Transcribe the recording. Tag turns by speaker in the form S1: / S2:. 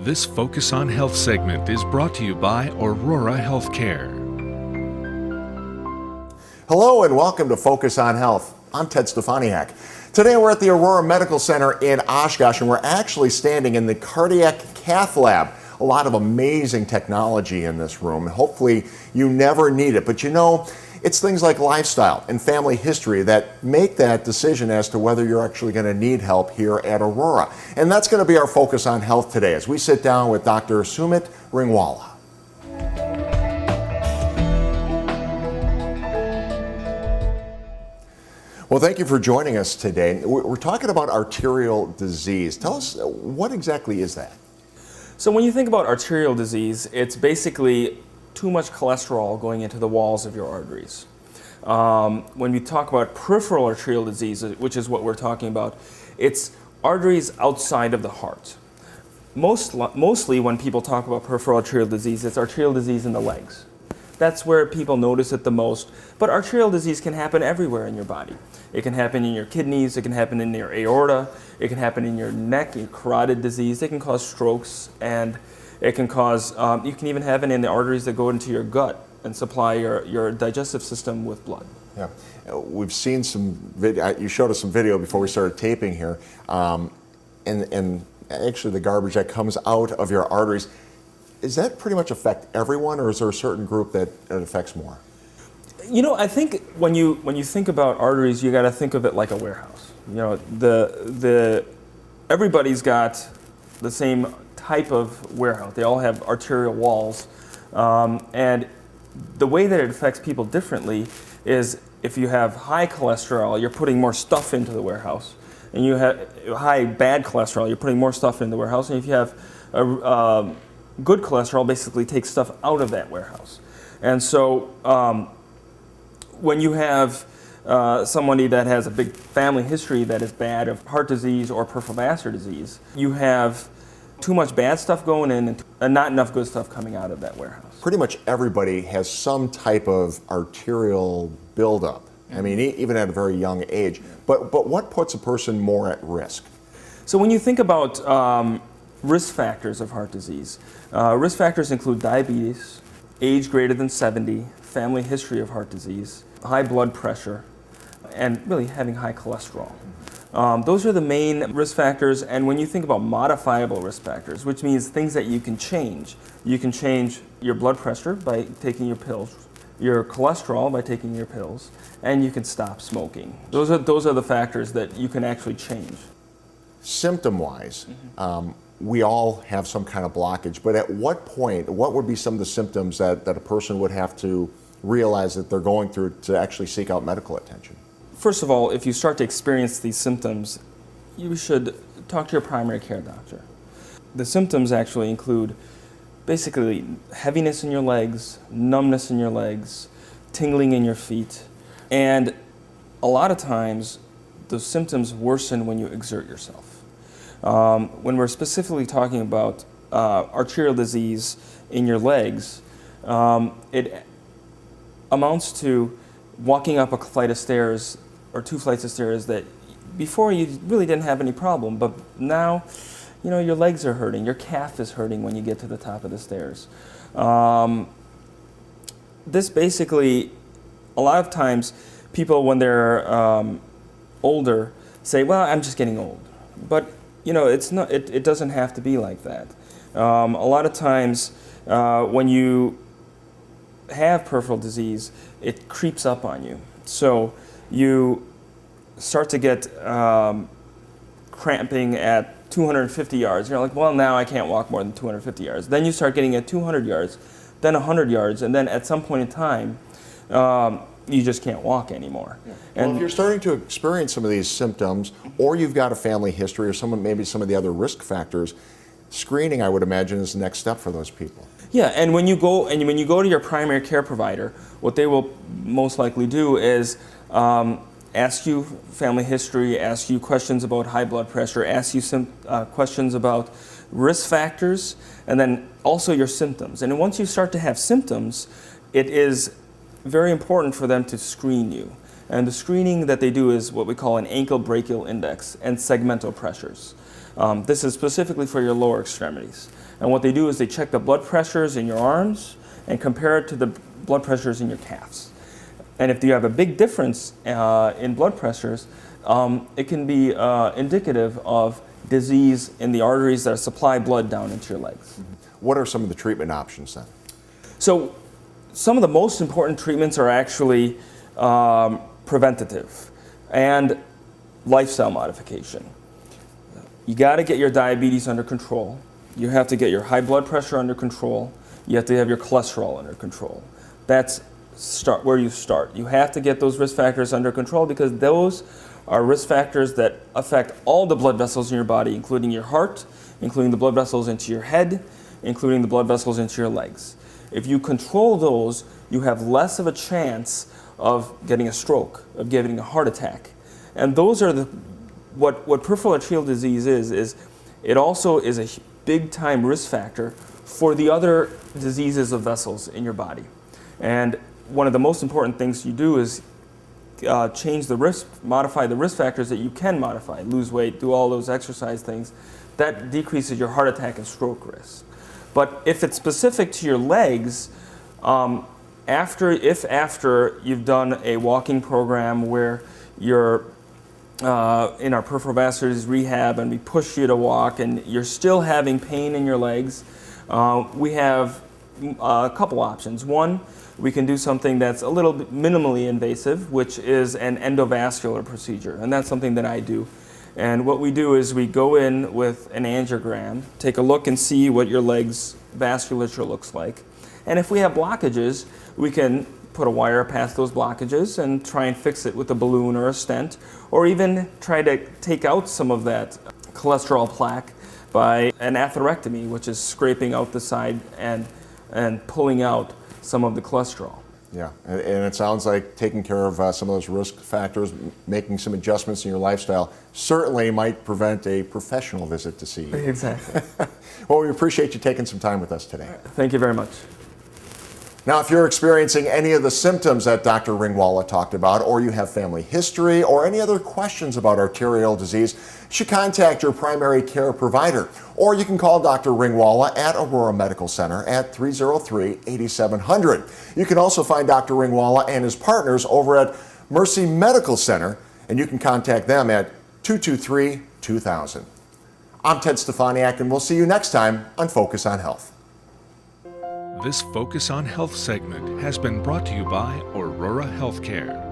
S1: This Focus on Health segment is brought to you by Aurora Healthcare.
S2: Hello and welcome to Focus on Health. I'm Ted Stefaniak. Today we're at the Aurora Medical Center in Oshkosh and we're actually standing in the cardiac cath lab. A lot of amazing technology in this room. Hopefully you never need it, but you know, it's things like lifestyle and family history that make that decision as to whether you're actually going to need help here at Aurora. And that's going to be our Focus on Health today as we sit down with Dr. Sumit Ringwala. Well, thank you for joining us today. We're talking about arterial disease. Tell us, what exactly is that?
S3: So when you think about arterial disease, it's basically too much cholesterol going into the walls of your arteries. When we talk about peripheral arterial disease, which is what we're talking about, it's arteries outside of the heart. Mostly when people talk about peripheral arterial disease, it's arterial disease in the legs. That's where people notice it the most. But arterial disease can happen everywhere in your body. It can happen in your kidneys, it can happen in your aorta, it can happen in your neck, in carotid disease, it can cause strokes, and it can cause, you can even have it in the arteries that go into your gut and supply your digestive system with blood.
S2: Yeah, we've seen some video, you showed us some video before we started taping here, and actually the garbage that comes out of your arteries. Does that pretty much affect everyone, or is there a certain group that it affects more?
S3: You know, I think when you think about arteries, you got to think of it like a warehouse. You know, everybody's got the same type of warehouse. They all have arterial walls, and the way that it affects people differently is if you have high cholesterol, you're putting more stuff into the warehouse, and you have high bad cholesterol, you're putting more stuff in the warehouse, and if you have good cholesterol, basically takes stuff out of that warehouse. And so when you have somebody that has a big family history that is bad of heart disease or peripheral vascular disease, you have too much bad stuff going in and not enough good stuff coming out of that warehouse.
S2: Pretty much everybody has some type of arterial buildup. I mean, even at a very young age. But what puts a person more at risk?
S3: So when you think about risk factors of heart disease, risk factors include diabetes, age greater than 70, family history of heart disease, high blood pressure, and really having high cholesterol. Those are the main risk factors, and when you think about modifiable risk factors, which means things that you can change your blood pressure by taking your pills, your cholesterol by taking your pills, and you can stop smoking. Those are the factors that you can actually change.
S2: Symptom-wise, we all have some kind of blockage, but at what point, what would be some of the symptoms that a person would have to realize that they're going through to actually seek out medical attention?
S3: First of all, if you start to experience these symptoms, you should talk to your primary care doctor. The symptoms actually include basically heaviness in your legs, numbness in your legs, tingling in your feet, and a lot of times those symptoms worsen when you exert yourself. When we're specifically talking about arterial disease in your legs, it amounts to walking up a flight of stairs or 2 flights of stairs that before you really didn't have any problem, but now, you know, your legs are hurting, your calf is hurting when you get to the top of the stairs. This basically, a lot of times, people when they're older say, well, I'm just getting old. But you know, it's not. It doesn't have to be like that. A lot of times, when you have peripheral disease, it creeps up on you. So you start to get cramping at 250 yards. You're like, well, now I can't walk more than 250 yards. Then you start getting at 200 yards, then 100 yards, and then at some point in time, you just can't walk anymore.
S2: Yeah. Well, if you're starting to experience some of these symptoms, or you've got a family history, or maybe some of the other risk factors, screening, I would imagine, is the next step for those people.
S3: Yeah, and when you go to your primary care provider, what they will most likely do is ask you family history, ask you questions about high blood pressure, ask you some questions about risk factors, and then also your symptoms. And once you start to have symptoms, it is very important for them to screen you. And the screening that they do is what we call an ankle brachial index and segmental pressures. This is specifically for your lower extremities. And what they do is they check the blood pressures in your arms and compare it to the blood pressures in your calves. And if you have a big difference in blood pressures, it can be indicative of disease in the arteries that supply blood down into your legs.
S2: What are some of the treatment options then?
S3: So some of the most important treatments are actually preventative and lifestyle modification. You got to get your diabetes under control. You have to get your high blood pressure under control. You have to have your cholesterol under control. That's where you start. You have to get those risk factors under control because those are risk factors that affect all the blood vessels in your body, including your heart, including the blood vessels into your head, including the blood vessels into your legs. If you control those, you have less of a chance of getting a stroke, of getting a heart attack. And those are what peripheral arterial disease is it also is a big time risk factor for the other diseases of vessels in your body. And one of the most important things you do is change the risk, modify the risk factors that you can modify, lose weight, do all those exercise things. That decreases your heart attack and stroke risk. But if it's specific to your legs, after you've done a walking program where you're in our peripheral vascular disease rehab and we push you to walk and you're still having pain in your legs, we have a couple options. One, we can do something that's a little bit minimally invasive, which is an endovascular procedure, and that's something that I do. And what we do is we go in with an angiogram, take a look and see what your leg's vasculature looks like. And if we have blockages, we can put a wire past those blockages and try and fix it with a balloon or a stent, or even try to take out some of that cholesterol plaque by an atherectomy, which is scraping out the side and pulling out some of the cholesterol.
S2: Yeah, and it sounds like taking care of some of those risk factors, making some adjustments in your lifestyle, certainly might prevent a professional visit to see you.
S3: Exactly.
S2: Well, we appreciate you taking some time with us today.
S3: Thank you very much.
S2: Now, if you're experiencing any of the symptoms that Dr. Ringwala talked about, or you have family history, or any other questions about arterial disease, you should contact your primary care provider. Or you can call Dr. Ringwala at Aurora Medical Center at 303-8700. You can also find Dr. Ringwala and his partners over at Mercy Medical Center, and you can contact them at 223-2000. I'm Ted Stefaniak, and we'll see you next time on Focus on Health.
S1: This Focus on Health segment has been brought to you by Aurora Healthcare.